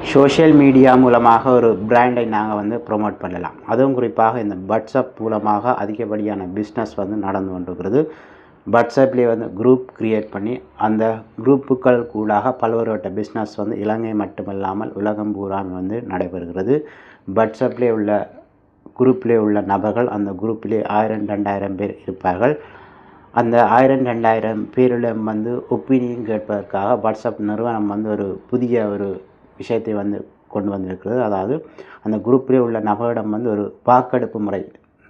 Social media மூலமாக ஒரு பிராண்டை நாங்கள் வந்து ப்ரொமோட் பண்ணலாம். அதுவும் குறிப்பாக இந்த வாட்ஸ்அப் மூலமாக அதிகப்படியான பிஸ்னஸ் வந்து நடந்து கொண்டிருக்கிறது. வாட்ஸ்அப்லேயே வந்து குரூப் க்ரியேட் பண்ணி அந்த குரூப்புகள் கூடாக பல்வேறுபட்ட பிஸ்னஸ் வந்து இலங்கை மட்டுமல்லாமல் உலகம் பூரான் வந்து நடைபெறுகிறது. வாட்ஸ்அப்லேயே உள்ள குரூப்பிலே உள்ள நபர்கள் அந்த குரூப்பிலே 1000-2000 பேர் இருப்பார்கள். அந்த 1000-2000 பேரிடம் வந்து ஒப்பீனியன் கேட்பதற்காக வாட்ஸ்அப் நிறுவனம் வந்து ஒரு புதிய ஒரு விஷயத்தை வந்து கொண்டு வந்திருக்கிறது. அதாவது அந்த குரூப்பிலே உள்ள நபரிடம் வந்து ஒரு வாக்கெடுப்பு முறை,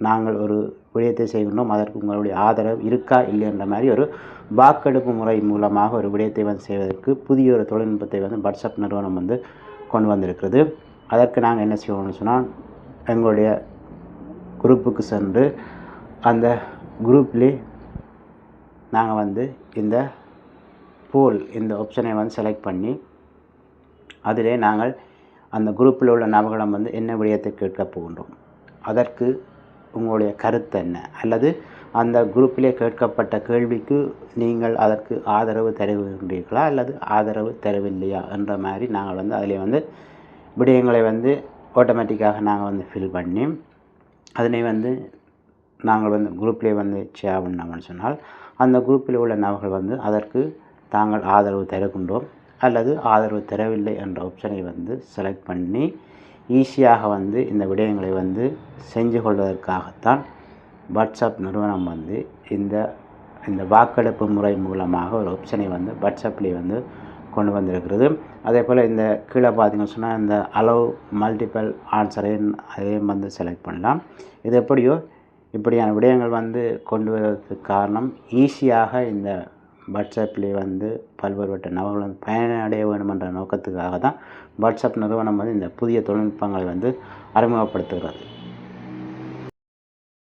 நாங்கள் ஒரு விடயத்தை செய்கின்றோம், அதற்கு உங்களுடைய ஆதரவு இருக்கா இல்லைன்ற மாதிரி ஒரு வாக்கெடுப்பு முறை மூலமாக ஒரு விடயத்தை வந்து செய்வதற்கு புதிய ஒரு தொழில்நுட்பத்தை வந்து வாட்ஸ்அப் நிறுவனம் வந்து கொண்டு வந்திருக்கிறது. அதற்கு நாங்கள் என்ன செய்வோம்னு சொன்னால், எங்களுடைய குரூப்புக்கு சென்று அந்த குரூப்லேயே நாங்கள் வந்து இந்த போல் இந்த ஆப்ஷனை வந்து செலக்ட் பண்ணி அதிலே நாங்கள் அந்த குரூப்பில் உள்ள நபர்களிடம் வந்து என்ன விடயத்தை கேட்கப் போகின்றோம், அதற்கு உங்களுடைய கருத்து என்ன, அல்லது அந்த குரூப்பிலே கேட்கப்பட்ட கேள்விக்கு நீங்கள் அதற்கு ஆதரவு தருகின்றீர்களா அல்லது ஆதரவு தரவில்லையா என்ற மாதிரி நாங்கள் வந்து அதிலே வந்து விடயங்களை வந்து ஆட்டோமேட்டிக்காக நாங்கள் வந்து ஃபில் பண்ணி அதனை வந்து நாங்கள் வந்து குரூப்லேயே வந்து ஷேர் பண்ணோம்னு சொன்னால் அந்த குரூப்பில் உள்ள நபர்கள் வந்து அதற்கு தாங்கள் ஆதரவு தருகின்றோம் அல்லது ஆதரவு தரவில்லை என்ற ஆப்ஷனை வந்து செலக்ட் பண்ணி ஈஸியாக வந்து இந்த விடயங்களை வந்து செஞ்சு கொள்வதற்காகத்தான் வாட்ஸ்அப் நிறுவனம் வந்து இந்த வாக்கெடுப்பு முறை மூலமாக ஒரு ஆப்ஷனை வந்து வாட்ஸ்அப்லேயே வந்து கொண்டு வந்திருக்கிறது. அதே போல் இந்த கீழே பார்த்தீங்கன்னு சொன்னால் இந்த அலோவ் மல்டிபிள் அதையும் வந்து செலக்ட் பண்ணலாம். இது எப்படியோ இப்படியான விடயங்கள் வந்து கொண்டு வருவதற்கு காரணம், ஈஸியாக இந்த வாட்ஸ்அப்லேயே வந்து பல்வேறுபட்ட நபர்கள் வந்து பயனடைய வேண்டும் என்ற நோக்கத்துக்காக தான் வாட்ஸ்அப் நிறுவனம் வந்து இந்த புதிய தொழில்நுட்பங்களை வந்து அறிமுகப்படுத்துகிறது.